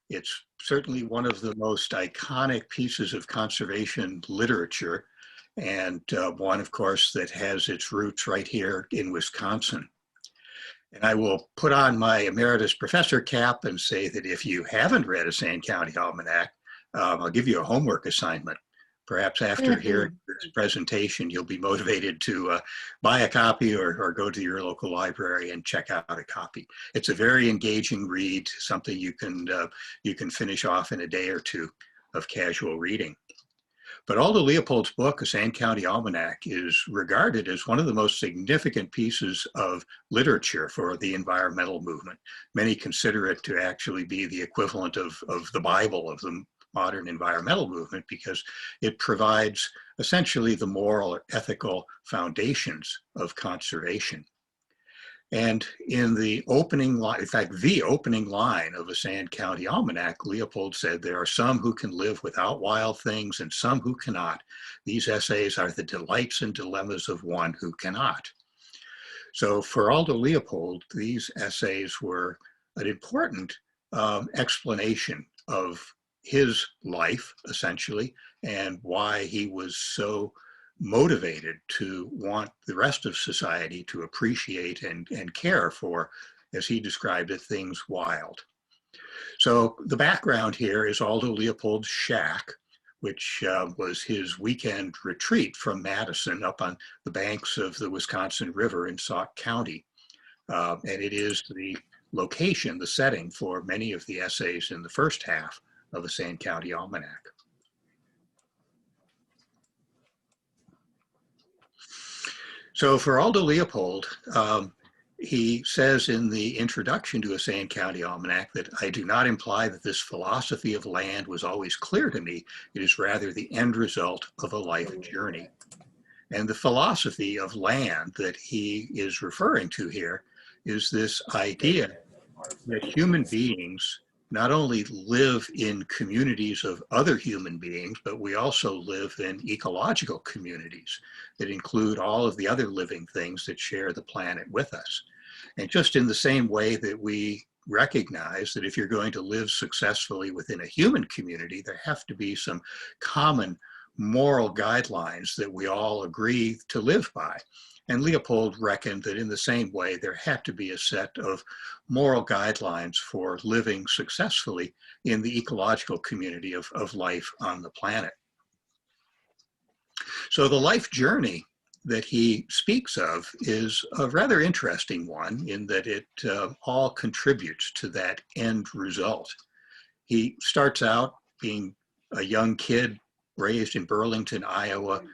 It's certainly one of the most iconic pieces of conservation literature, and one, of course, that has its roots right here in Wisconsin. And I will put on my emeritus professor cap and say that if you haven't read a Sand County Almanac, I'll give you a homework assignment. Perhaps after hearing this presentation, you'll be motivated to buy a copy or go to your local library and check out a copy. It's a very engaging read, something you can finish off in a day or two of casual reading. But Aldo Leopold's book, A Sand County Almanac, is regarded as one of the most significant pieces of literature for the environmental movement. Many consider it to actually be the equivalent of the Bible of the modern environmental movement, because it provides essentially the moral or ethical foundations of conservation. And in the opening line, in fact, the opening line of a Sand County Almanac, Leopold said, "There are some who can live without wild things and some who cannot. These essays are the delights and dilemmas of one who cannot." So for Aldo Leopold, these essays were an important explanation of his life, essentially, and why he was so motivated to want the rest of society to appreciate and care for, as he described it, things wild. So the background here is Aldo Leopold's shack, which was his weekend retreat from Madison up on the banks of the Wisconsin River in Sauk County. And it is the location, the setting for many of the essays in the first half of the Sand County Almanac. So for Aldo Leopold, he says in the introduction to A Sand County Almanac that I do not imply that this philosophy of land was always clear to me. It is rather the end result of a life journey. And the philosophy of land that he is referring to here is this idea that human beings not only live in communities of other human beings, but we also live in ecological communities that include all of the other living things that share the planet with us. And just in the same way that we recognize that if you're going to live successfully within a human community, there have to be some common moral guidelines that we all agree to live by. And Leopold reckoned that in the same way, there had to be a set of moral guidelines for living successfully in the ecological community of life on the planet. So the life journey that he speaks of is a rather interesting one in that it all contributes to that end result. He starts out being a young kid raised in Burlington, Iowa,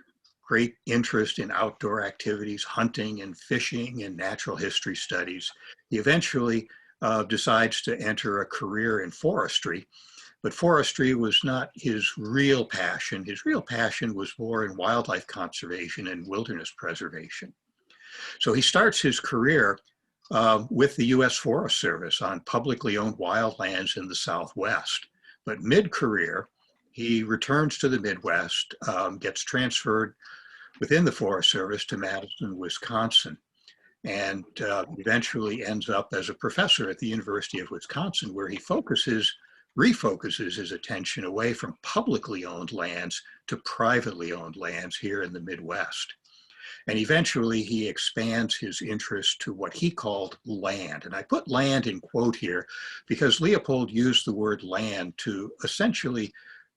great interest in outdoor activities, hunting and fishing and natural history studies. He eventually decides to enter a career in forestry, but forestry was not his real passion. His real passion was more in wildlife conservation and wilderness preservation. So he starts his career with the U.S. Forest Service on publicly owned wildlands in the Southwest. But mid-career, he returns to the Midwest, gets transferred within the Forest Service to Madison, Wisconsin, and eventually ends up as a professor at the University of Wisconsin, where he refocuses his attention away from publicly owned lands to privately owned lands here in the Midwest. And eventually he expands his interest to what he called land. And I put land in quote here because Leopold used the word land to essentially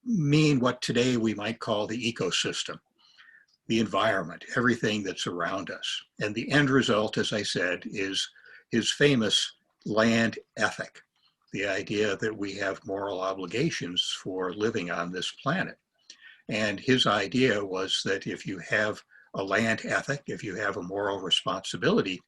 mean what today we might call the ecosystem, the environment, everything that's around us. And the end result, as I said, is his famous land ethic, the idea that we have moral obligations for living on this planet. And his idea was that if you have a land ethic, if you have a moral responsibility,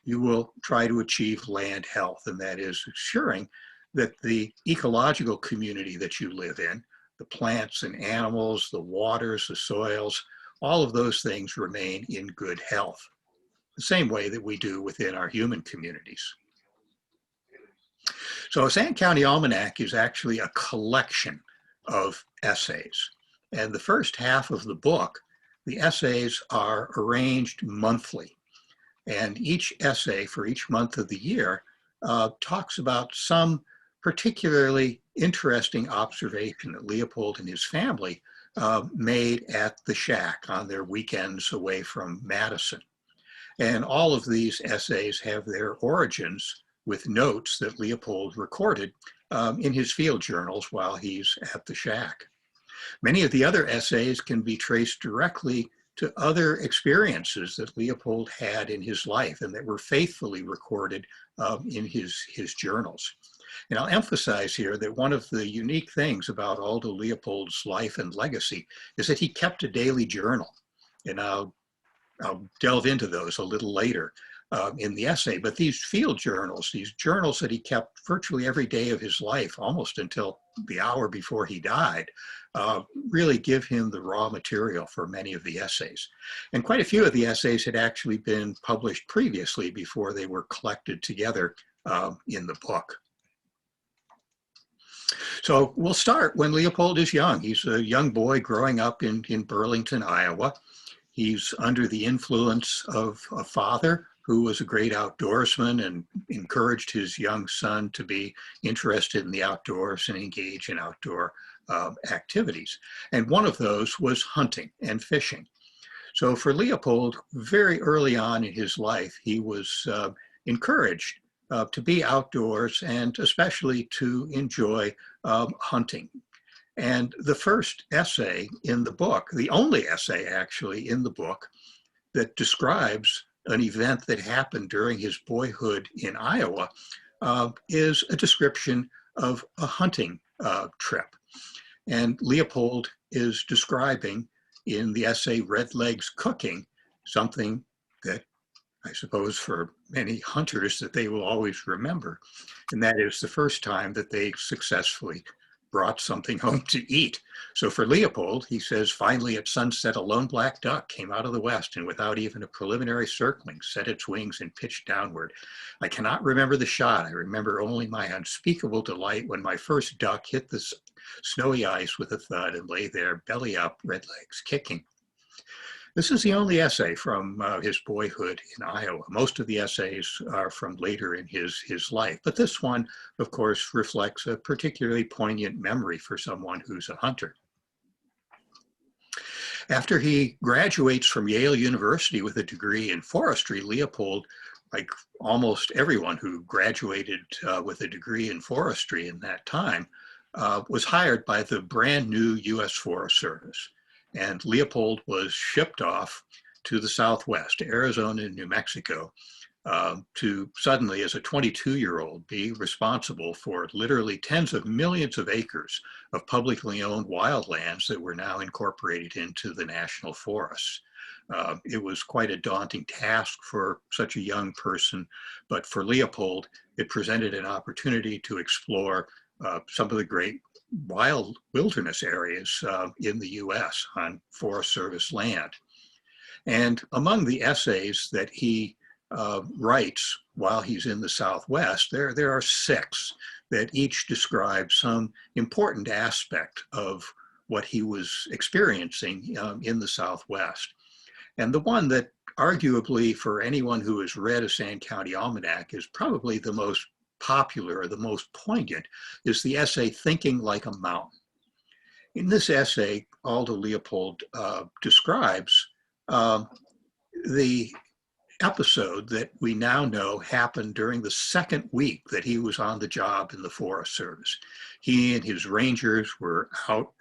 you will try to achieve land health. And that is ensuring that the ecological community that you live in, the plants and animals, the waters, the soils, all of those things remain in good health, the same way that we do within our human communities. So a Sand County Almanac is actually a collection of essays. And the first half of the book, the essays are arranged monthly. And each essay for each month of the year talks about some particularly interesting observation that Leopold and his family made at the shack on their weekends away from Madison. And all of these essays have their origins with notes that Leopold recorded in his field journals while he's at the shack. Many of the other essays can be traced directly to other experiences that Leopold had in his life and that were faithfully recorded in his journals. And I'll emphasize here that one of the unique things about Aldo Leopold's life and legacy is that he kept a daily journal. And I'll delve into those a little later in the essay. But these field journals, these journals that he kept virtually every day of his life, almost until the hour before he died, really give him the raw material for many of the essays. And quite a few of the essays had actually been published previously before they were collected together in the book. So we'll start when Leopold is young. He's a young boy growing up in Burlington, Iowa. He's under the influence of a father who was a great outdoorsman and encouraged his young son to be interested in the outdoors and engage in outdoor activities. And one of those was hunting and fishing. So for Leopold, very early on in his life, he was encouraged to be outdoors and especially to enjoy hunting. And the first essay in the book, the only essay actually in the book that describes an event that happened during his boyhood in Iowa, is a description of a hunting trip. And Leopold is describing in the essay Red Legs Cooking something that I suppose for many hunters that they will always remember. And that is the first time that they successfully brought something home to eat. So for Leopold, he says, finally at sunset, a lone black duck came out of the west and without even a preliminary circling, set its wings and pitched downward. I cannot remember the shot. I remember only my unspeakable delight when my first duck hit the snowy ice with a thud and lay there belly up, red legs kicking. This is the only essay from his boyhood in Iowa. Most of the essays are from later in his life, but this one, of course, reflects a particularly poignant memory for someone who's a hunter. After he graduates from Yale University with a degree in forestry, Leopold, like almost everyone who graduated with a degree in forestry in that time, was hired by the brand new U.S. Forest Service. And Leopold was shipped off to the Southwest, to Arizona and New Mexico, to suddenly, as a 22-year-old, be responsible for literally tens of millions of acres of publicly owned wildlands that were now incorporated into the national forests. It was quite a daunting task for such a young person, but for Leopold, it presented an opportunity to explore some of the great wild wilderness areas in the U.S. on Forest Service land. And among the essays that he writes while he's in the Southwest, there are 6 that each describe some important aspect of what he was experiencing in the Southwest. And the one that arguably for anyone who has read a Sand County Almanac is probably the most popular or the most poignant is the essay Thinking Like a Mountain. In this essay, Aldo Leopold describes the episode that we now know happened during the second week that he was on the job in the Forest Service. He and his rangers were out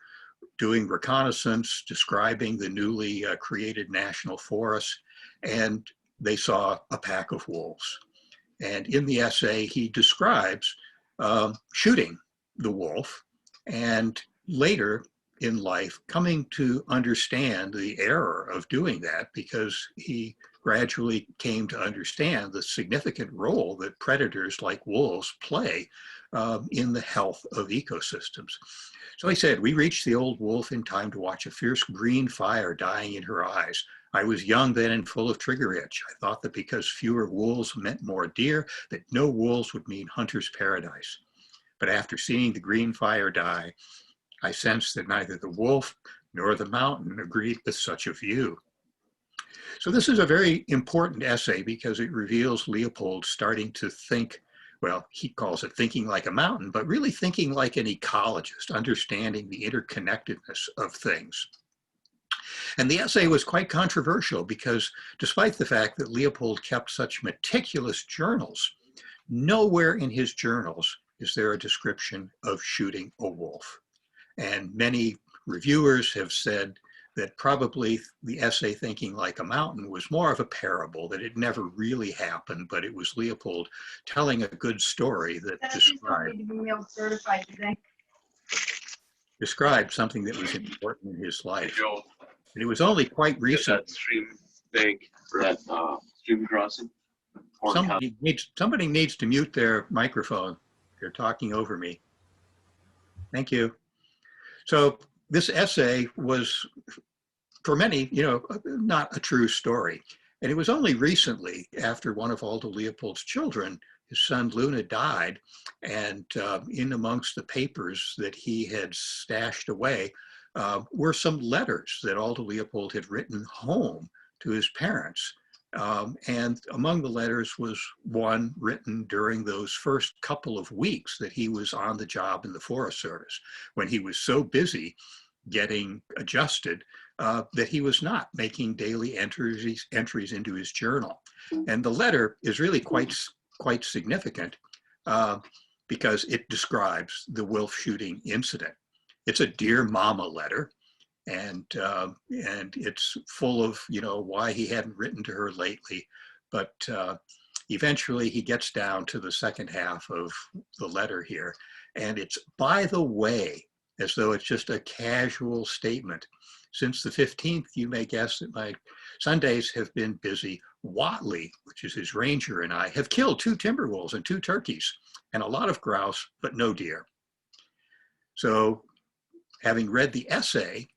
doing reconnaissance, describing the newly created national forest, and they saw a pack of wolves. And in the essay, he describes shooting the wolf and later in life coming to understand the error of doing that because he gradually came to understand the significant role that predators like wolves play in the health of ecosystems. So he said, we reached the old wolf in time to watch a fierce green fire dying in her eyes. I was young then and full of trigger itch. I thought that because fewer wolves meant more deer, that no wolves would mean hunter's paradise. But after seeing the green fire die, I sensed that neither the wolf nor the mountain agreed with such a view. So this is a very important essay because it reveals Leopold starting to think well, he calls it thinking like a mountain, but really thinking like an ecologist, understanding the interconnectedness of things. And the essay was quite controversial because despite the fact that Leopold kept such meticulous journals, nowhere in his journals is there a description of shooting a wolf. And many reviewers have said that probably the essay Thinking Like a Mountain was more of a parable, that it never really happened, but it was Leopold telling a good story that described something that was important in his life. And it was only quite recent. That stream bank, that stream crossing. Somebody needs to mute their microphone. They're talking over me. Thank you. So this essay was, for many, not a true story. And it was only recently, after one of Aldo Leopold's children, his son Luna, died, and in amongst the papers that he had stashed away were some letters that Aldo Leopold had written home to his parents. And among the letters was one written during those first couple of weeks that he was on the job in the Forest Service, when he was so busy getting adjusted that he was not making daily entries into his journal. And the letter is really quite significant because it describes the wolf shooting incident. It's a Dear Mama letter. And it's full of, why he hadn't written to her lately. But eventually he gets down to the second half of the letter here. And it's, by the way, as though it's just a casual statement. Since the 15th, you may guess that my Sundays have been busy. Watley, which is his ranger, and I have killed 2 timber wolves and 2 turkeys and a lot of grouse, but no deer. So having read the essay,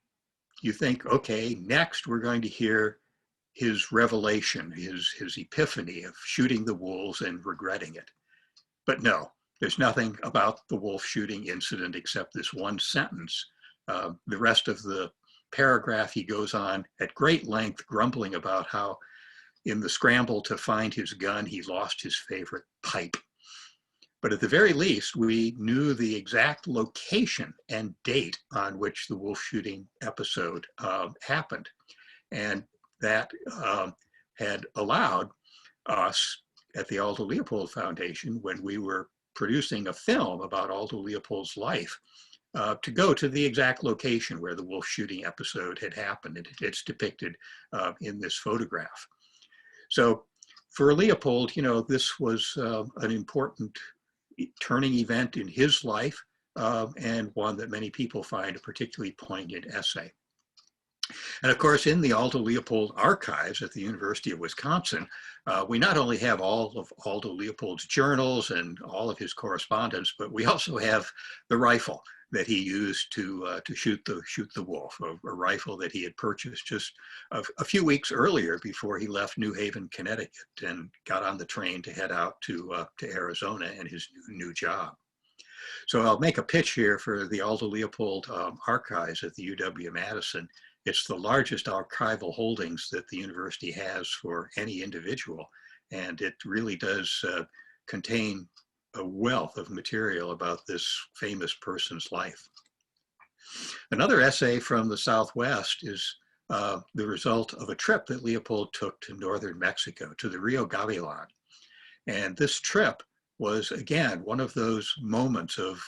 you think, okay, next we're going to hear his revelation, his epiphany of shooting the wolves and regretting it. But no, there's nothing about the wolf shooting incident except this one sentence. The rest of the paragraph, he goes on at great length, grumbling about how in the scramble to find his gun, he lost his favorite pipe. But at the very least, we knew the exact location and date on which the wolf shooting episode happened. And that had allowed us at the Aldo Leopold Foundation, when we were producing a film about Aldo Leopold's life, to go to the exact location where the wolf shooting episode had happened. And it's depicted in this photograph. So for Leopold, this was an important turning event in his life, and one that many people find a particularly poignant essay. And of course, in the Aldo Leopold archives at the University of Wisconsin, we not only have all of Aldo Leopold's journals and all of his correspondence, but we also have the rifle that he used to shoot the wolf, a rifle that he had purchased just a few weeks earlier before he left New Haven, Connecticut, and got on the train to head out to Arizona and his new job. So I'll make a pitch here for the Aldo Leopold archives at the UW-Madison. It's the largest archival holdings that the university has for any individual, and it really does contain a wealth of material about this famous person's life. Another essay from the Southwest is the result of a trip that Leopold took to northern Mexico, to the Rio Gavilan. And this trip was, again, one of those moments of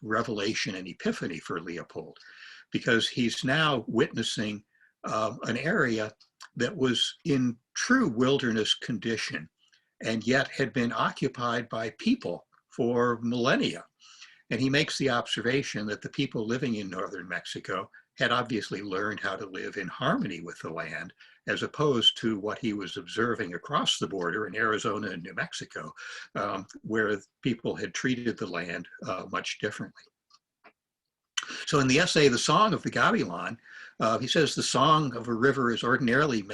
revelation and epiphany for Leopold, because he's now witnessing an area that was in true wilderness condition and yet had been occupied by people for millennia. And he makes the observation that the people living in northern Mexico had obviously learned how to live in harmony with the land, as opposed to what he was observing across the border in Arizona and New Mexico, where people had treated the land much differently. So in the essay, The Song of the Gavilan, he says the song of a river is ordinarily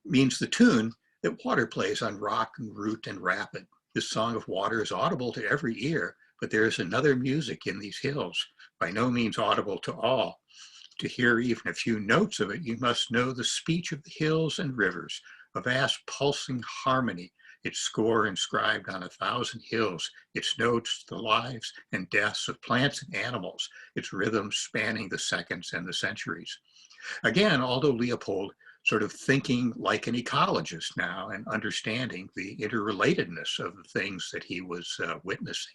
means the tune that water plays on rock and root and rapid. This song of water is audible to every ear, but there is another music in these hills, by no means audible to all. To hear even a few notes of it, you must know the speech of the hills and rivers, a vast pulsing harmony its score inscribed on 1,000 hills, its notes the lives and deaths of plants and animals, its rhythms spanning the seconds and the centuries. Again, Aldo Leopold sort of thinking like an ecologist now and understanding the interrelatedness of the things that he was witnessing.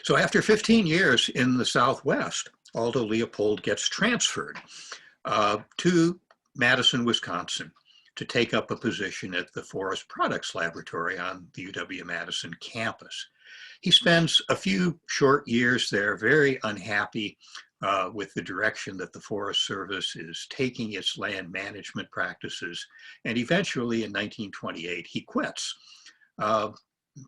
So after 15 years in the Southwest, Aldo Leopold gets transferred to Madison, Wisconsin, to take up a position at the Forest Products Laboratory on the UW-Madison campus. He spends a few short years there, very unhappy with the direction that the Forest Service is taking its land management practices. And eventually in 1928, he quits.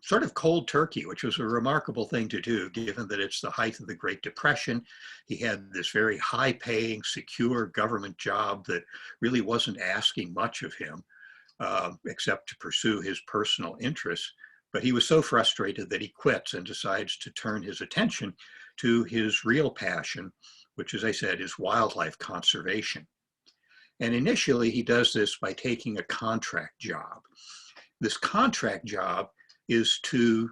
Sort of cold turkey, which was a remarkable thing to do, given that it's the height of the Great Depression. He had this very high-paying, secure government job that really wasn't asking much of him, except to pursue his personal interests. But he was so frustrated that he quits and decides to turn his attention to his real passion, which, as I said, is wildlife conservation. And initially, he does this by taking a contract job. This contract job is to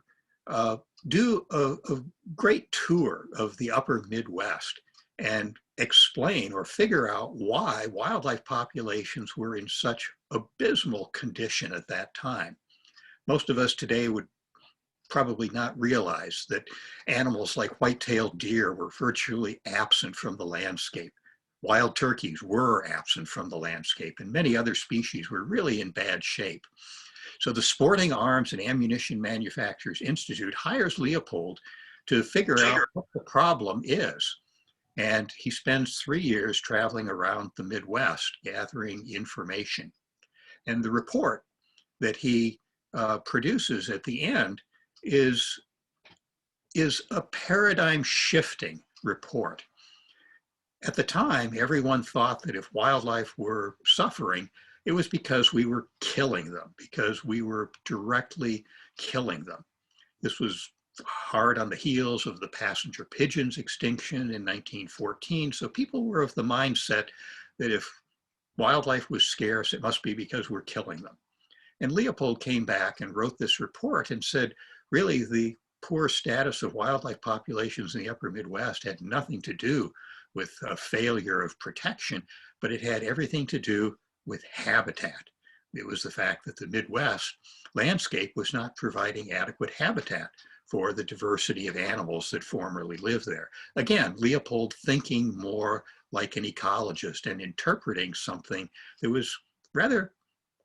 do a great tour of the upper Midwest and explain or figure out why wildlife populations were in such abysmal condition at that time. Most of us today would probably not realize that animals like white-tailed deer were virtually absent from the landscape. Wild turkeys were absent from the landscape, and many other species were really in bad shape. So the Sporting Arms and Ammunition Manufacturers Institute hires Leopold to figure out what the problem is. And he spends 3 years traveling around the Midwest gathering information. And the report that he produces at the end is a paradigm shifting report. At the time, everyone thought that if wildlife were suffering, it was because we were killing them, because we were directly killing them. This was hard on the heels of the passenger pigeons extinction in 1914. So people were of the mindset that if wildlife was scarce, it must be because we're killing them. And Leopold came back and wrote this report and said, really, the poor status of wildlife populations in the upper Midwest had nothing to do with a failure of protection, but it had everything to do with habitat. It was the fact that the Midwest landscape was not providing adequate habitat for the diversity of animals that formerly lived there. Again, Leopold thinking more like an ecologist and interpreting something that was rather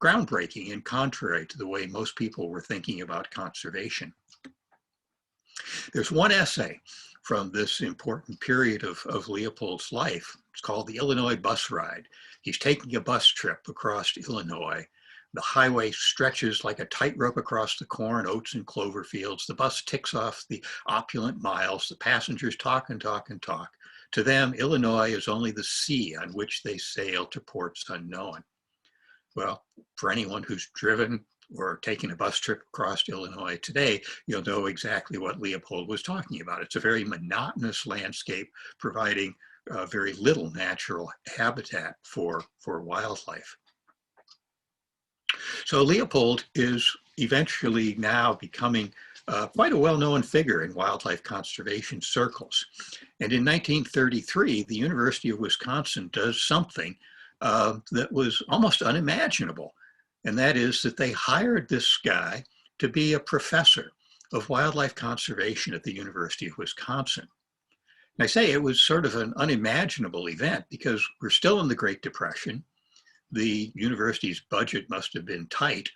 groundbreaking and contrary to the way most people were thinking about conservation. There's one essay from this important period of Leopold's life. It's called The Illinois Bus Ride. He's taking a bus trip across Illinois. The highway stretches like a tightrope across the corn, oats, and clover fields. The bus ticks off the opulent miles. The passengers talk and talk and talk. To them, Illinois is only the sea on which they sail to ports unknown. Well, for anyone who's driven or taken a bus trip across Illinois today, you'll know exactly what Leopold was talking about. It's a very monotonous landscape providing very little natural habitat for wildlife. So Leopold is eventually now becoming quite a well-known figure in wildlife conservation circles. And in 1933, the University of Wisconsin does something that was almost unimaginable. And that is that they hired this guy to be a professor of wildlife conservation at the University of Wisconsin. And I say it was sort of an unimaginable event because we're still in the Great Depression. The university's budget must have been tight.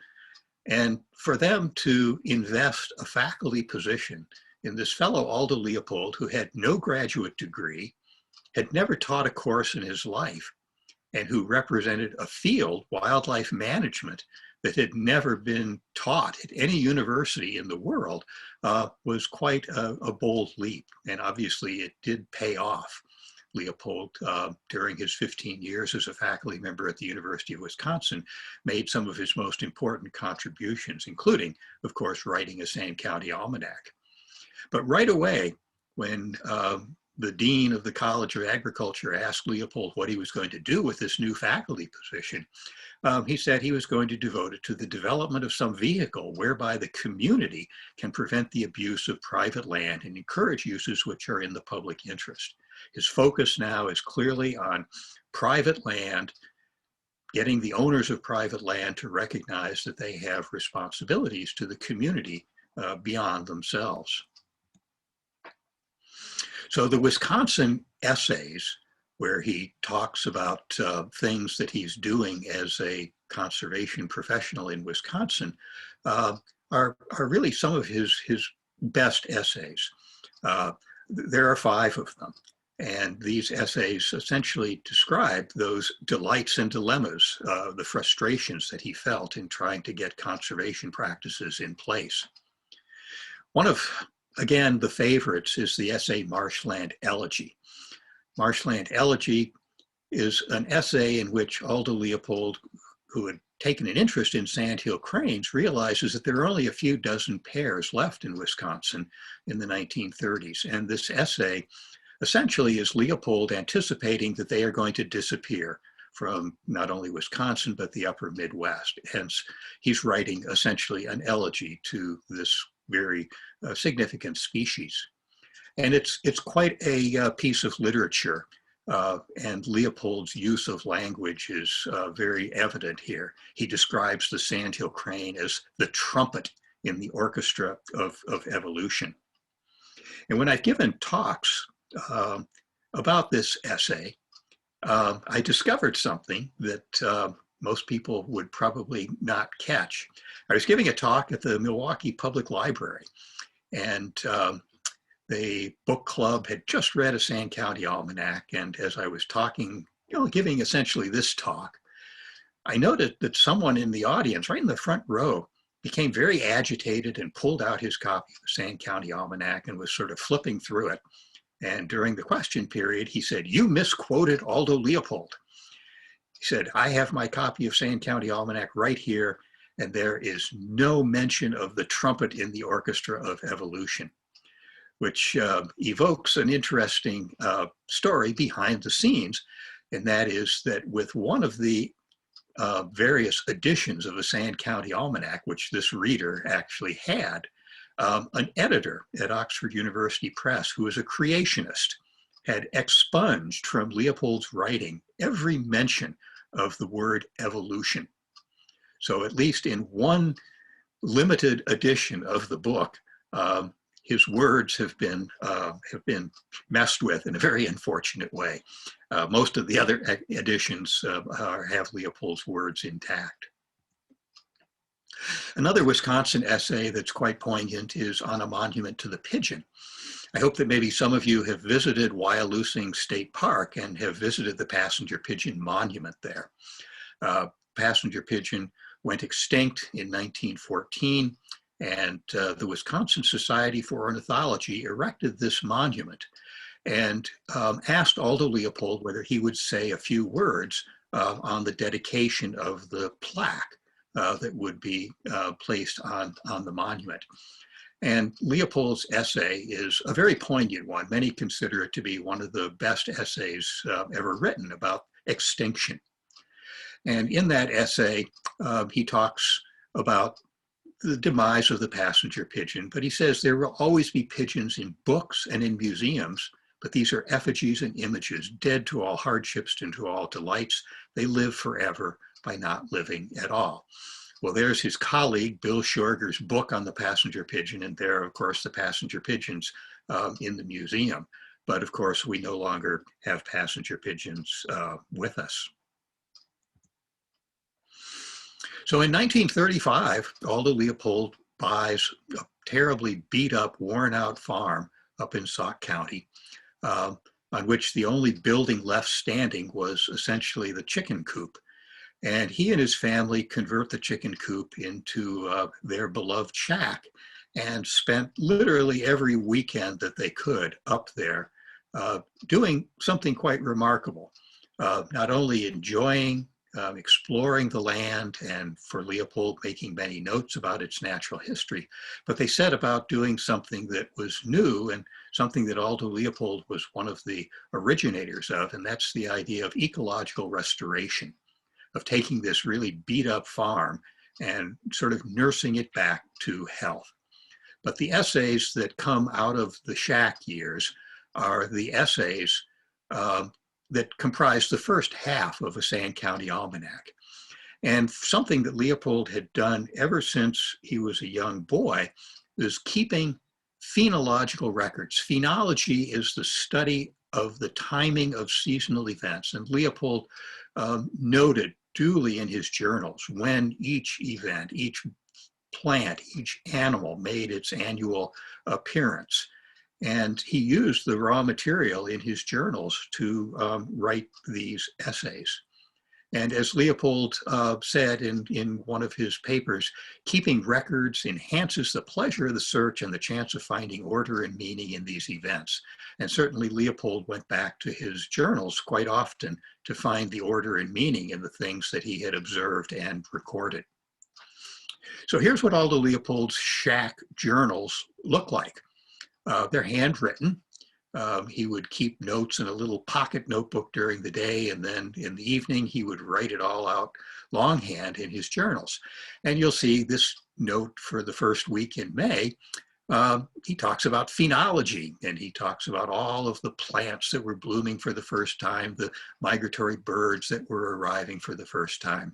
And for them to invest a faculty position in this fellow Aldo Leopold, who had no graduate degree, had never taught a course in his life, and who represented a field, wildlife management, that had never been taught at any university in the world, was quite a bold leap. And obviously it did pay off. Leopold, during his 15 years as a faculty member at the University of Wisconsin, made some of his most important contributions, including, of course, writing a Sand County Almanac. But right away, when the dean of the College of Agriculture asked Leopold what he was going to do with this new faculty position, he said he was going to devote it to the development of some vehicle whereby the community can prevent the abuse of private land and encourage uses which are in the public interest. His focus now is clearly on private land, getting the owners of private land to recognize that they have responsibilities to the community beyond themselves. So the Wisconsin essays, where he talks about things that he's doing as a conservation professional in Wisconsin, are really some of his best essays. There are 5 of them. And these essays essentially describe those delights and dilemmas, the frustrations that he felt in trying to get conservation practices in place. One of, again, the favorites is the essay Marshland Elegy. Marshland Elegy is an essay in which Aldo Leopold, who had taken an interest in sandhill cranes, realizes that there are only a few dozen pairs left in Wisconsin in the 1930s. And this essay essentially is Leopold anticipating that they are going to disappear from not only Wisconsin, but the upper Midwest. Hence, he's writing essentially an elegy to this very significant species. And it's quite a piece of literature, and Leopold's use of language is very evident here. He describes the sandhill crane as the trumpet in the orchestra of evolution. And when I've given talks about this essay, I discovered something that most people would probably not catch. I was giving a talk at the Milwaukee Public Library, and the book club had just read a Sand County Almanac, and as I was talking, giving essentially this talk, I noted that someone in the audience, right in the front row, became very agitated and pulled out his copy of the Sand County Almanac and was sort of flipping through it. And during the question period, he said, "You misquoted Aldo Leopold." He said, "I have my copy of Sand County Almanac right here, and there is no mention of the trumpet in the orchestra of evolution," which evokes an interesting story behind the scenes. And that is that with one of the various editions of the Sand County Almanac, which this reader actually had, an editor at Oxford University Press, who was a creationist, had expunged from Leopold's writing every mention of the word evolution. So at least in one limited edition of the book, his words have been messed with in a very unfortunate way. Most of the other editions have Leopold's words intact. Another Wisconsin essay that's quite poignant is on a monument to the pigeon. I hope that maybe some of you have visited Wyalusing State Park and have visited the passenger pigeon monument there. Passenger pigeon went extinct in 1914, and the Wisconsin Society for Ornithology erected this monument and asked Aldo Leopold whether he would say a few words on the dedication of the plaque that would be placed on the monument. And Leopold's essay is a very poignant one. Many consider it to be one of the best essays ever written about extinction. And in that essay, he talks about the demise of the passenger pigeon, but he says there will always be pigeons in books and in museums, but these are effigies and images, dead to all hardships and to all delights. They live forever by not living at all. Well, there's his colleague, Bill Shorger's book on the passenger pigeon, and there are, of course, the passenger pigeons in the museum. But of course, we no longer have passenger pigeons with us. So in 1935, Aldo Leopold buys a terribly beat up, worn out farm up in Sauk County, on which the only building left standing was essentially the chicken coop. And he and his family convert the chicken coop into their beloved shack and spent literally every weekend that they could up there doing something quite remarkable. Not only enjoying exploring the land, and for Leopold making many notes about its natural history. But they set about doing something that was new and something that Aldo Leopold was one of the originators of, and that's the idea of ecological restoration, of taking this really beat up farm and sort of nursing it back to health. But the essays that come out of the shack years are the essays that comprise the first half of a Sand County Almanac. And something that Leopold had done ever since he was a young boy is keeping phenological records. Phenology is the study of the timing of seasonal events. And Leopold noted duly in his journals when each event, each plant, each animal made its annual appearance. And he used the raw material in his journals to write these essays. And as Leopold said in one of his papers, keeping records enhances the pleasure of the search and the chance of finding order and meaning in these events. And certainly Leopold went back to his journals quite often to find the order and meaning in the things that he had observed and recorded. So here's what Aldo Leopold's shack journals look like. They're handwritten. He would keep notes in a little pocket notebook during the day, and then in the evening he would write it all out longhand in his journals. And you'll see this note for the first week in May. He talks about phenology, and he talks about all of the plants that were blooming for the first time, the migratory birds that were arriving for the first time.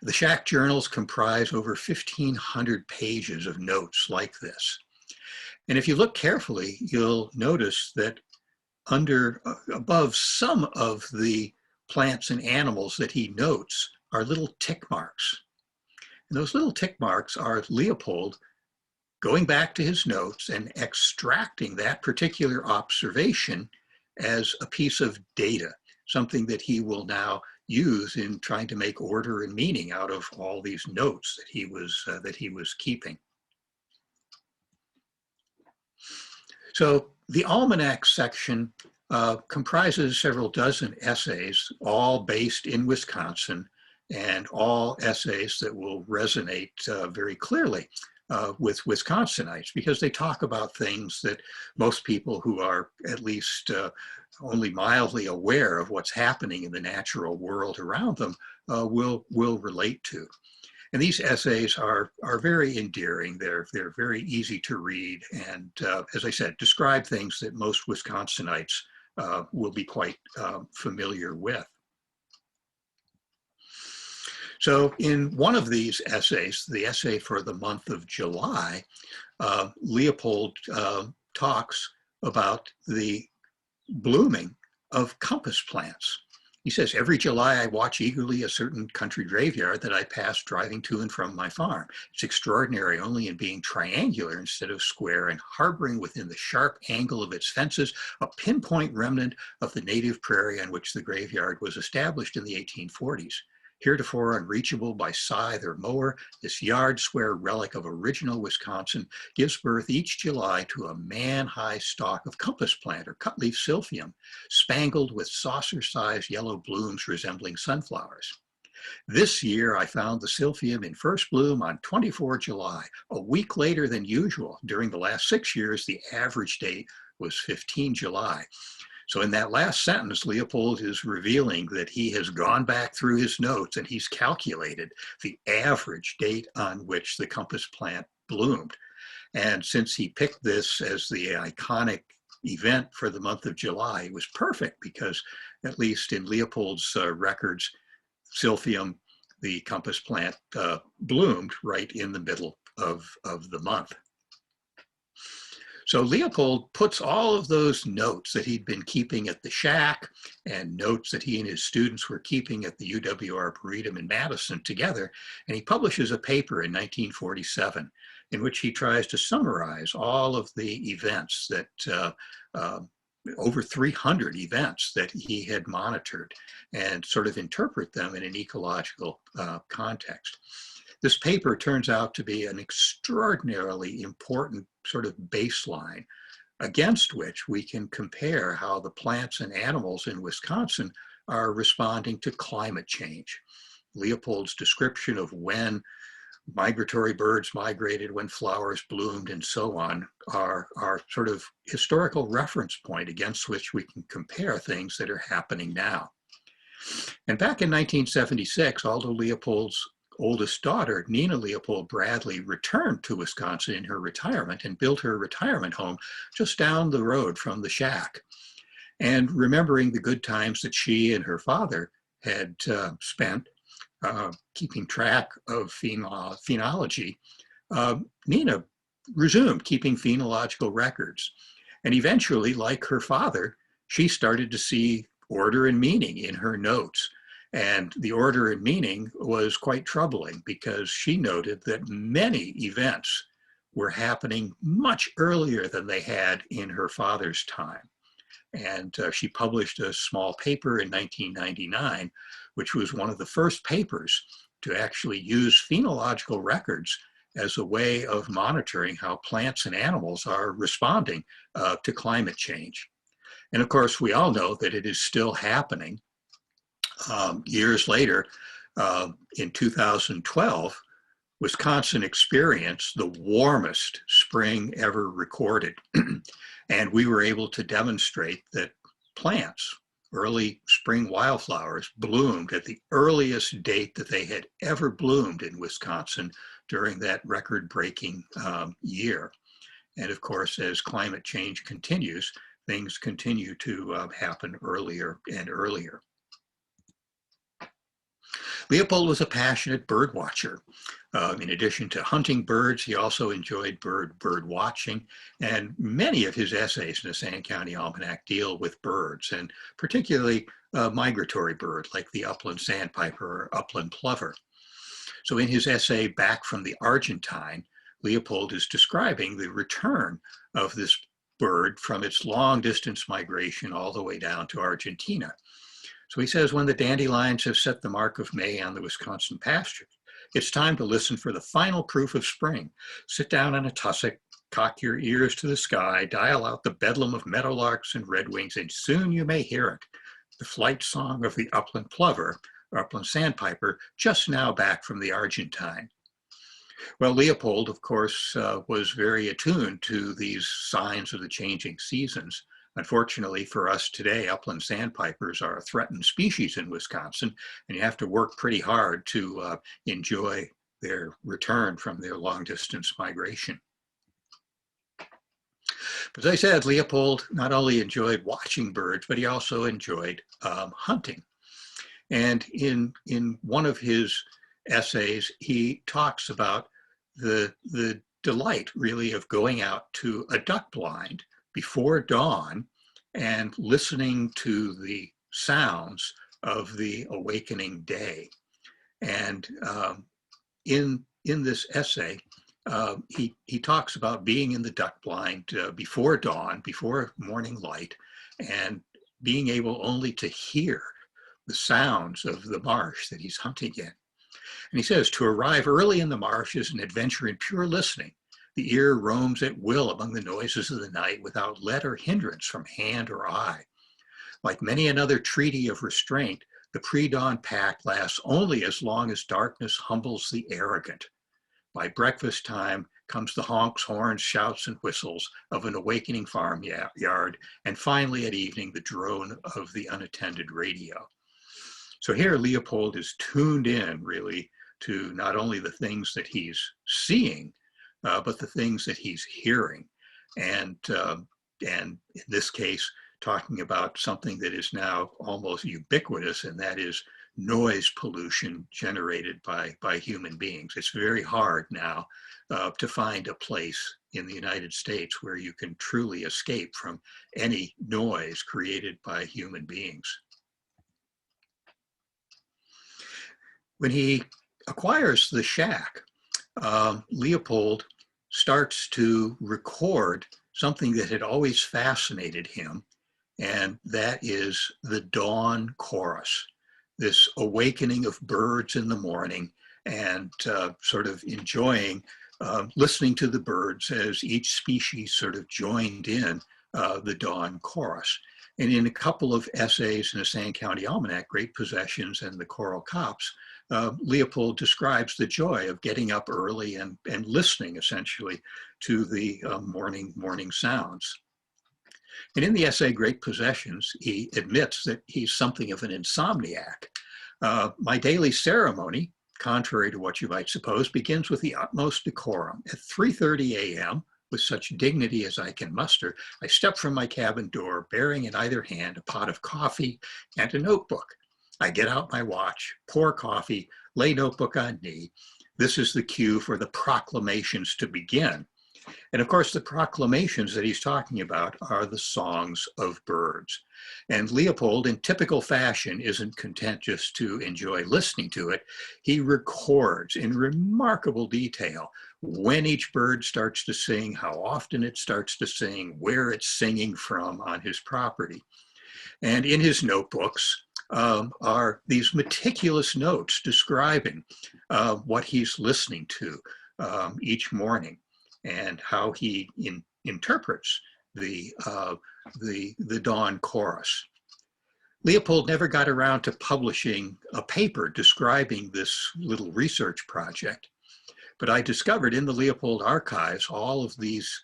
The shack journals comprise over 1,500 pages of notes like this. And if you look carefully, you'll notice that above some of the plants and animals that he notes are little tick marks. And those little tick marks are Leopold going back to his notes and extracting that particular observation as a piece of data, something that he will now use in trying to make order and meaning out of all these notes that he was keeping. So the Almanac section comprises several dozen essays, all based in Wisconsin, and all essays that will resonate very clearly with Wisconsinites, because they talk about things that most people who are at least only mildly aware of what's happening in the natural world around them will relate to. And these essays are very endearing. They're very easy to read, and as I said, describe things that most Wisconsinites will be quite familiar with. So in one of these essays, the essay for the month of July, Leopold talks about the blooming of compass plants. He says, every July I watch eagerly a certain country graveyard that I pass driving to and from my farm. It's extraordinary only in being triangular instead of square, and harboring within the sharp angle of its fences a pinpoint remnant of the native prairie on which the graveyard was established in the 1840s. Heretofore unreachable by scythe or mower, this yard-square relic of original Wisconsin gives birth each July to a man-high stalk of compass plant or cutleaf silphium, spangled with saucer-sized yellow blooms resembling sunflowers. This year, I found the silphium in first bloom on 24 July, a week later than usual. During the last 6 years, the average date was 15 July. So in that last sentence, Leopold is revealing that he has gone back through his notes and he's calculated the average date on which the compass plant bloomed. And since he picked this as the iconic event for the month of July, it was perfect, because at least in Leopold's records, silphium, the compass plant, bloomed right in the middle of the month. So Leopold puts all of those notes that he'd been keeping at the shack and notes that he and his students were keeping at the UW Arboretum in Madison together, and he publishes a paper in 1947 in which he tries to summarize all of the events that, over 300 events that he had monitored, and sort of interpret them in an ecological context. This paper turns out to be an extraordinarily important sort of baseline against which we can compare how the plants and animals in Wisconsin are responding to climate change. Leopold's description of when migratory birds migrated, when flowers bloomed, and so on are sort of historical reference point against which we can compare things that are happening now. And back in 1976, Aldo Leopold's oldest daughter, Nina Leopold Bradley, returned to Wisconsin in her retirement and built her retirement home just down the road from the shack. And remembering the good times that she and her father had spent keeping track of phenology, Nina resumed keeping phenological records. And eventually, like her father, she started to see order and meaning in her notes. And the order and meaning was quite troubling because she noted that many events were happening much earlier than they had in her father's time. And she published a small paper in 1999, which was one of the first papers to actually use phenological records as a way of monitoring how plants and animals are responding to climate change. And of course, we all know that it is still happening. Years later, in 2012, Wisconsin experienced the warmest spring ever recorded. And we were able to demonstrate that plants, early spring wildflowers, bloomed at the earliest date that they had ever bloomed in Wisconsin during that record-breaking year. And of course, as climate change continues, things continue to happen earlier and earlier. Leopold was a passionate bird watcher. In addition to hunting birds, he also enjoyed bird watching, and many of his essays in the Sand County Almanac deal with birds, and particularly migratory birds like the upland sandpiper or upland plover. So in his essay, Back from the Argentine, Leopold is describing the return of this bird from its long distance migration all the way down to Argentina. So he says, when the dandelions have set the mark of May on the Wisconsin pastures, it's time to listen for the final proof of spring. Sit down on a tussock, cock your ears to the sky, dial out the bedlam of meadowlarks and redwings, and soon you may hear it, the flight song of the upland plover, or upland sandpiper, just now back from the Argentine. Well, Leopold, of course, was very attuned to these signs of the changing seasons. Unfortunately for us today, upland sandpipers are a threatened species in Wisconsin, and you have to work pretty hard to enjoy their return from their long distance migration. But as I said, Leopold not only enjoyed watching birds, but he also enjoyed hunting. And in one of his essays, he talks about the delight really of going out to a duck blind before dawn and listening to the sounds of the awakening day. And in this essay, he talks about being in the duck blind before dawn, before morning light, and being able only to hear the sounds of the marsh that he's hunting in. And he says, to arrive early in the marsh is an adventure in pure listening. The ear roams at will among the noises of the night without let or hindrance from hand or eye. Like many another treaty of restraint, the pre-dawn pack lasts only as long as darkness humbles the arrogant. By breakfast time comes the honks, horns, shouts, and whistles of an awakening farmyard, and finally at evening, the drone of the unattended radio. So here Leopold is tuned in really to not only the things that he's seeing, but the things that he's hearing. And in this case, talking about something that is now almost ubiquitous, and that is noise pollution generated by human beings. It's very hard now to find a place in the United States where you can truly escape from any noise created by human beings. When he acquires the shack, Leopold starts to record something that had always fascinated him, and that is the dawn chorus, this awakening of birds in the morning and sort of enjoying listening to the birds as each species sort of joined in the dawn chorus. And in a couple of essays in the San County Almanac, Great Possessions and the Choral Copse, Leopold describes the joy of getting up early and listening essentially to the morning sounds. And in the essay, Great Possessions, he admits that he's something of an insomniac. My daily ceremony, contrary to what you might suppose, begins with the utmost decorum. At 3:30 a.m., with such dignity as I can muster, I step from my cabin door, bearing in either hand a pot of coffee and a notebook. I get out my watch, pour coffee, lay notebook on knee. This is the cue for the proclamations to begin. And of course, the proclamations that he's talking about are the songs of birds. And Leopold, in typical fashion, isn't content just to enjoy listening to it. He records in remarkable detail when each bird starts to sing, how often it starts to sing, where it's singing from on his property. And in his notebooks are these meticulous notes describing what he's listening to each morning and how he interprets the dawn chorus. Leopold never got around to publishing a paper describing this little research project, but I discovered in the Leopold archives all of these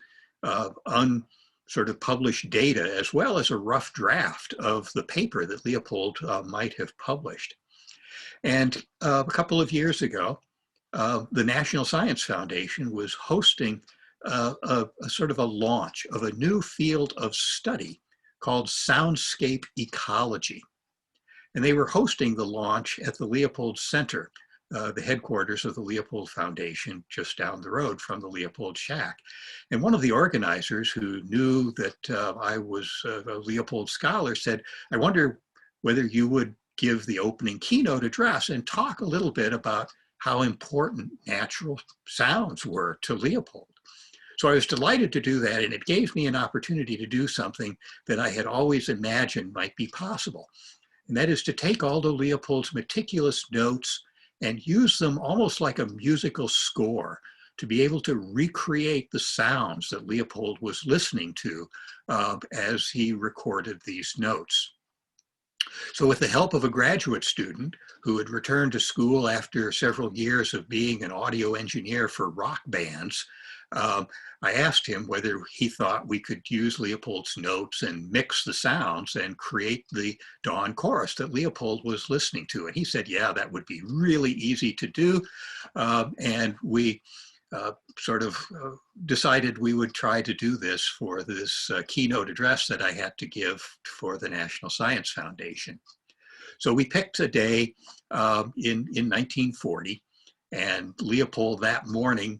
sort of published data, as well as a rough draft of the paper that Leopold might have published. And a couple of years ago, the National Science Foundation was hosting a sort of a launch of a new field of study called soundscape ecology. And they were hosting the launch at the Leopold Center, the headquarters of the Leopold Foundation, just down the road from the Leopold Shack. And one of the organizers, who knew that I was a Leopold scholar, said, I wonder whether you would give the opening keynote address and talk a little bit about how important natural sounds were to Leopold. So I was delighted to do that, and it gave me an opportunity to do something that I had always imagined might be possible. And that is to take Aldo Leopold's meticulous notes and use them almost like a musical score to be able to recreate the sounds that Leopold was listening to as he recorded these notes. So with the help of a graduate student who had returned to school after several years of being an audio engineer for rock bands, I asked him whether he thought we could use Leopold's notes and mix the sounds and create the dawn chorus that Leopold was listening to. And he said, yeah, that would be really easy to do. And we sort of decided we would try to do this for this keynote address that I had to give for the National Science Foundation. So we picked a day in 1940, and Leopold that morning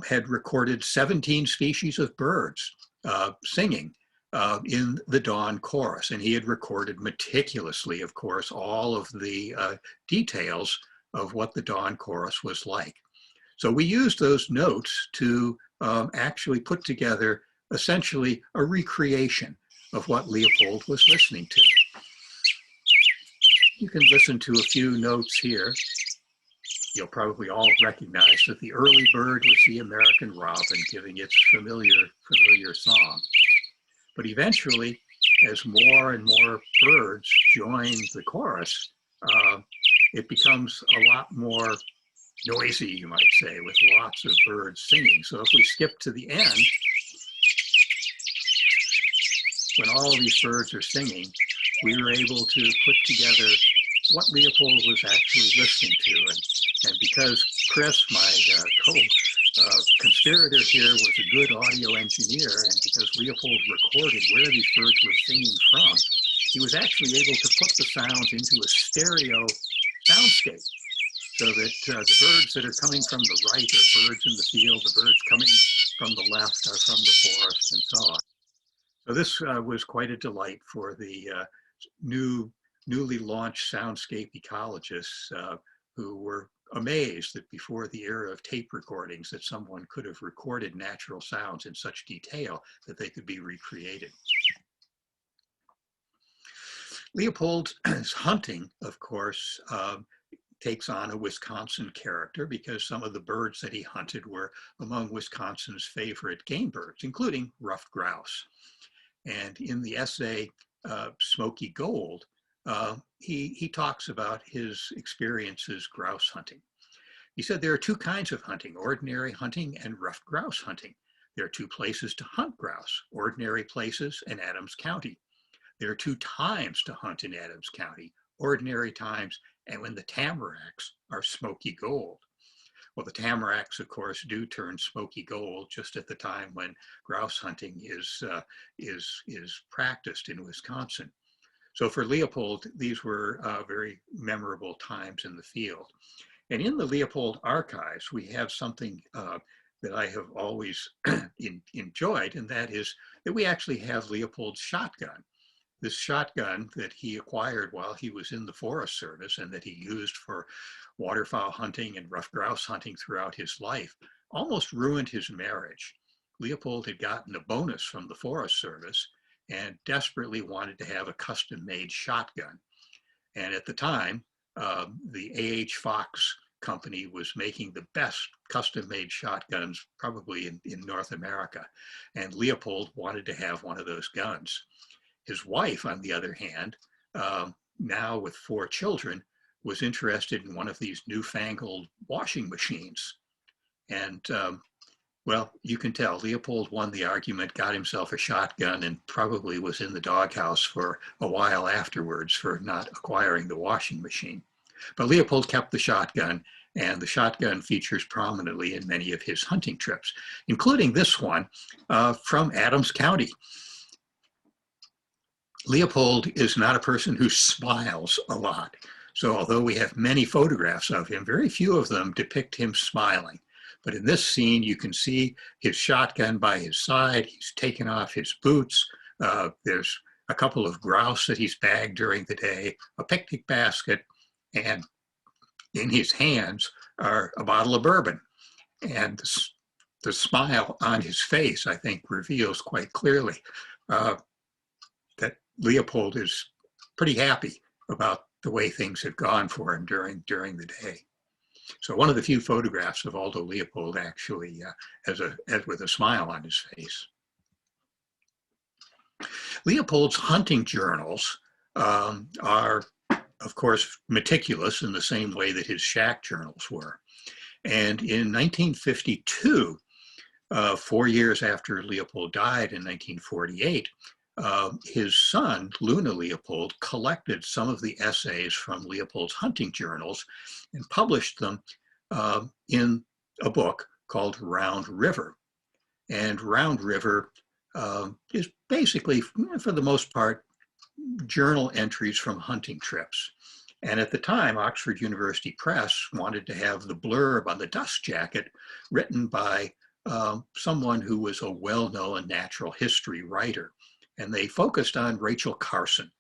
had recorded 17 species of birds singing in the dawn chorus. And he had recorded meticulously, of course, all of the details of what the dawn chorus was like. So we used those notes to actually put together essentially a recreation of what Leopold was listening to. You can listen to a few notes here. You'll probably all recognize that the early bird was the American robin, giving its familiar song. But eventually, as more and more birds join the chorus, it becomes a lot more noisy, you might say, with lots of birds singing. So if we skip to the end, when all of these birds are singing, we were able to put together what Leopold was actually listening to. And because Chris, my co-conspirator here, was a good audio engineer, and because Leopold recorded where these birds were singing from, he was actually able to put the sounds into a stereo soundscape, so that the birds that are coming from the right are birds in the field, the birds coming from the left are from the forest, and so on. So this was quite a delight for the newly launched soundscape ecologists who were amazed that before the era of tape recordings that someone could have recorded natural sounds in such detail that they could be recreated. Leopold's hunting, of course, takes on a Wisconsin character because some of the birds that he hunted were among Wisconsin's favorite game birds, including ruffed grouse. And in the essay, Smoky Gold, he talks about his experiences grouse hunting. He said there are two kinds of hunting, ordinary hunting and ruffed grouse hunting. There are two places to hunt grouse, ordinary places and Adams County. There are two times to hunt in Adams County, ordinary times and when the tamaracks are smoky gold. Well, the tamaracks, of course, do turn smoky gold just at the time when grouse hunting is practiced in Wisconsin. So for Leopold, these were very memorable times in the field. And in the Leopold archives, we have something that I have always enjoyed, and that is that we actually have Leopold's shotgun. This shotgun that he acquired while he was in the Forest Service and that he used for waterfowl hunting and ruffed grouse hunting throughout his life almost ruined his marriage. Leopold had gotten a bonus from the Forest Service and desperately wanted to have a custom-made shotgun. And at the time, the A.H. Fox company was making the best custom-made shotguns probably in North America. And Leopold wanted to have one of those guns. His wife, on the other hand, now with 4 children, was interested in one of these newfangled washing machines. And well, you can tell Leopold won the argument, got himself a shotgun, and probably was in the doghouse for a while afterwards for not acquiring the washing machine. But Leopold kept the shotgun, and the shotgun features prominently in many of his hunting trips, including this one from Adams County. Leopold is not a person who smiles a lot. So although we have many photographs of him, very few of them depict him smiling. But in this scene, you can see his shotgun by his side. He's taken off his boots. There's a couple of grouse that he's bagged during the day, a picnic basket, and in his hands are a bottle of bourbon. And the smile on his face, I think, reveals quite clearly that Leopold is pretty happy about the way things have gone for him during the day. So one of the few photographs of Aldo Leopold actually with a smile on his face. Leopold's hunting journals are, of course, meticulous in the same way that his shack journals were. And in 1952, 4 years after Leopold died in 1948, his son, Luna Leopold, collected some of the essays from Leopold's hunting journals and published them in a book called Round River. And Round River is basically, for the most part, journal entries from hunting trips. And at the time, Oxford University Press wanted to have the blurb on the dust jacket written by someone who was a well-known natural history writer. And they focused on Rachel Carson,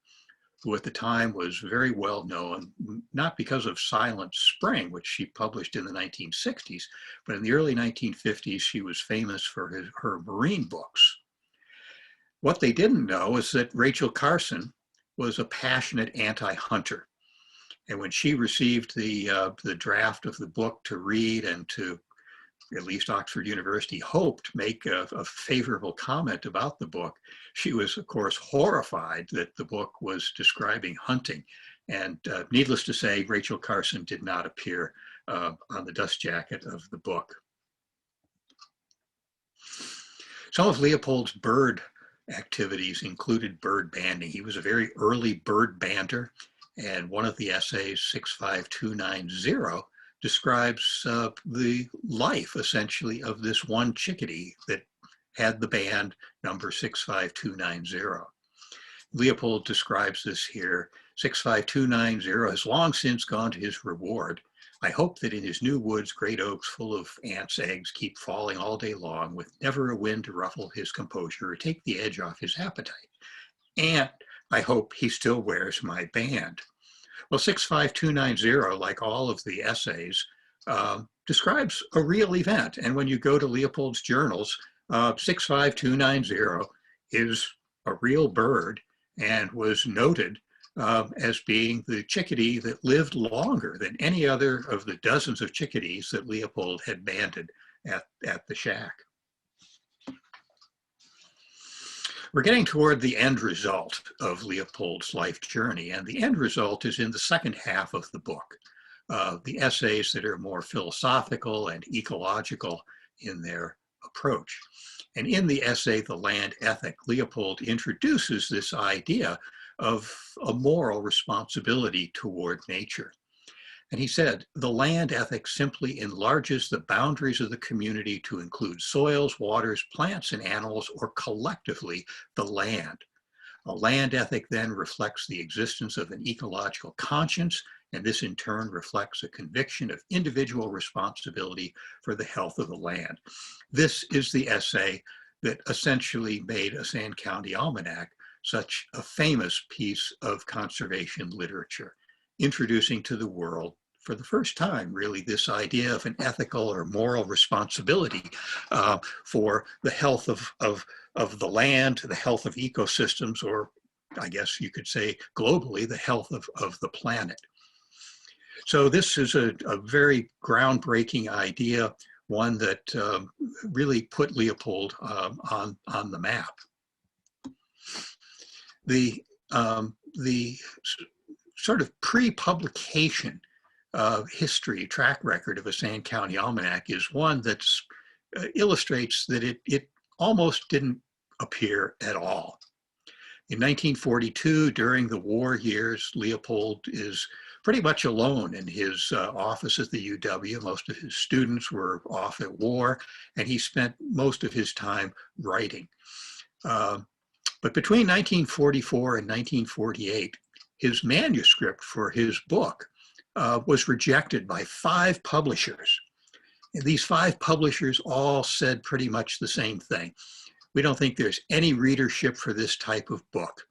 who at the time was very well known, not because of Silent Spring, which she published in the 1960s, but in the early 1950s, she was famous for her marine books. What they didn't know is that Rachel Carson was a passionate anti-hunter. And when she received the draft of the book to read and to, at least Oxford University hoped, make a favorable comment about the book, she was, of course, horrified that the book was describing hunting. And needless to say, Rachel Carson did not appear on the dust jacket of the book. Some of Leopold's bird activities included bird banding. He was a very early bird bander, and one of the essays, 65290, describes the life, essentially, of this one chickadee that had the band number 65290. Leopold describes this here. 65290 has long since gone to his reward. I hope that in his new woods, great oaks full of ants' eggs keep falling all day long with never a wind to ruffle his composure or take the edge off his appetite. And I hope he still wears my band. Well, 65290, like all of the essays, describes a real event. And when you go to Leopold's journals, 65290 is a real bird and was noted as being the chickadee that lived longer than any other of the dozens of chickadees that Leopold had banded at the shack. We're getting toward the end result of Leopold's life journey, and the end result is in the second half of the book. The essays that are more philosophical and ecological in their approach. And in the essay, The Land Ethic, Leopold introduces this idea of a moral responsibility toward nature. And he said, the land ethic simply enlarges the boundaries of the community to include soils, waters, plants, and animals, or collectively the land. A land ethic then reflects the existence of an ecological conscience, and this in turn reflects a conviction of individual responsibility for the health of the land. This is the essay that essentially made a Sand County Almanac such a famous piece of conservation literature, introducing to the world for the first time, really, this idea of an ethical or moral responsibility for the health of the land, the health of ecosystems, or I guess you could say globally, the health of the planet. So this is a very groundbreaking idea, one that really put Leopold on the map. The sort of pre-publication history, track record of a Sand County Almanac is one that illustrates that it almost didn't appear at all. In 1942, during the war years, Leopold is pretty much alone in his office at the UW. Most of his students were off at war, and he spent most of his time writing. But between 1944 and 1948, his manuscript for his book was rejected by 5 publishers. And these 5 publishers all said pretty much the same thing. We don't think there's any readership for this type of book.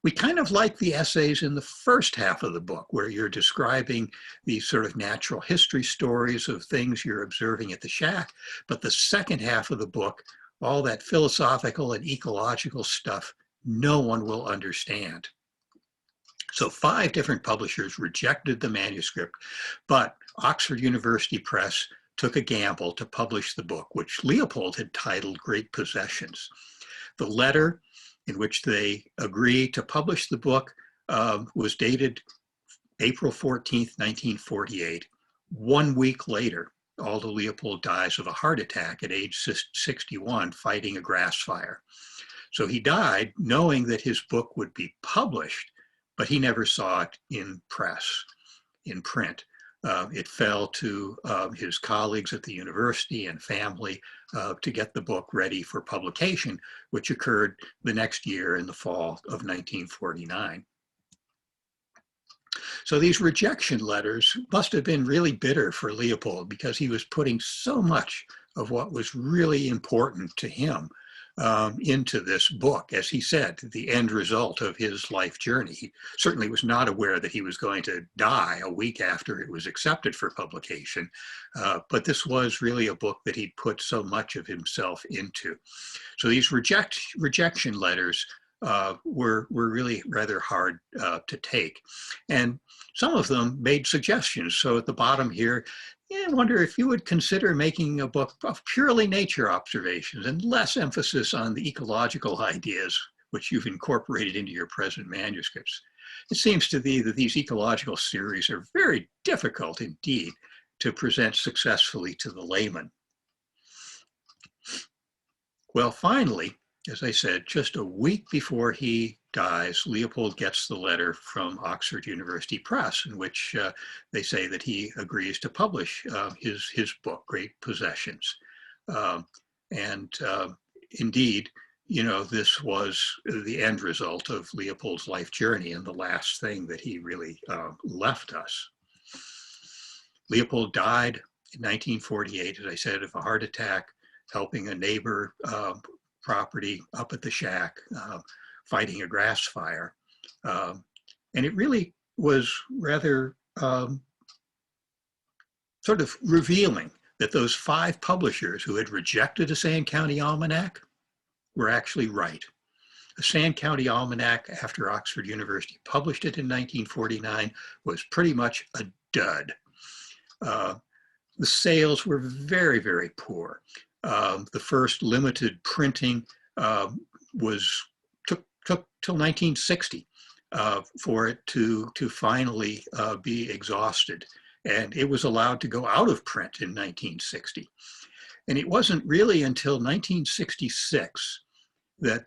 We kind of like the essays in the first half of the book, where you're describing these sort of natural history stories of things you're observing at the shack. But the second half of the book, all that philosophical and ecological stuff, no one will understand. So 5 different publishers rejected the manuscript, but Oxford University Press took a gamble to publish the book, which Leopold had titled Great Possessions. The letter in which they agreed to publish the book was dated April 14th, 1948. 1 week later, Aldo Leopold dies of a heart attack at age 61 fighting a grass fire. So he died knowing that his book would be published, but he never saw it in print. It fell to his colleagues at the university and family to get the book ready for publication, which occurred the next year in the fall of 1949. So these rejection letters must have been really bitter for Leopold, because he was putting so much of what was really important to him into this book. As he said, the end result of his life journey. He certainly was not aware that he was going to die a week after it was accepted for publication, but this was really a book that he'd put so much of himself into. So these rejection letters were really rather hard to take. And some of them made suggestions. So at the bottom here, I wonder if you would consider making a book of purely nature observations and less emphasis on the ecological ideas which you've incorporated into your present manuscripts. It seems to me that these ecological series are very difficult indeed to present successfully to the layman. Well, finally, as I said, just a week before he dies, Leopold gets the letter from Oxford University Press, in which they say that he agrees to publish his book, Great Possessions. Indeed, you know, this was the end result of Leopold's life journey and the last thing that he really left us. Leopold died in 1948, as I said, of a heart attack, helping a neighbor property up at the shack, fighting a grass fire. And it really was rather sort of revealing that those 5 publishers who had rejected a Sand County Almanac were actually right. The Sand County Almanac, after Oxford University published it in 1949, was pretty much a dud. The sales were very, very poor. The first limited printing took till 1960 for it to finally be exhausted. And it was allowed to go out of print in 1960. And it wasn't really until 1966 that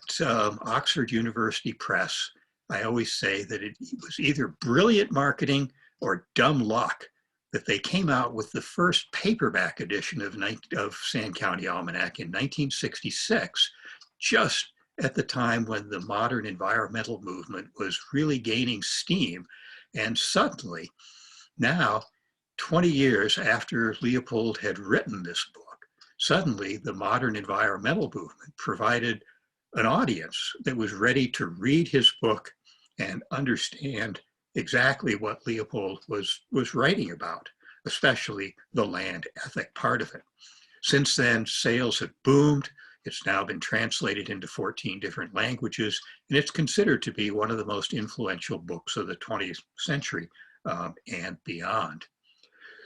Oxford University Press, I always say that it was either brilliant marketing or dumb luck, that they came out with the first paperback edition of Sand County Almanac in 1966, just at the time when the modern environmental movement was really gaining steam. And suddenly, now, 20 years after Leopold had written this book, suddenly the modern environmental movement provided an audience that was ready to read his book and understand exactly what Leopold was writing about, especially the land ethic part of it. Since then, sales have boomed. It's now been translated into 14 different languages, and it's considered to be one of the most influential books of the 20th century and beyond.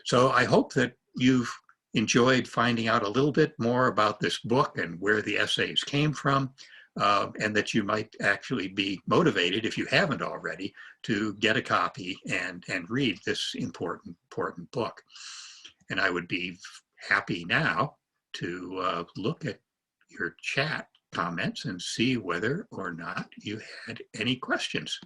So I hope that you've enjoyed finding out a little bit more about this book and where the essays came from, and that you might actually be motivated, if you haven't already, to get a copy and read this important book. And I would be happy now to look at your chat comments and see whether or not you had any questions.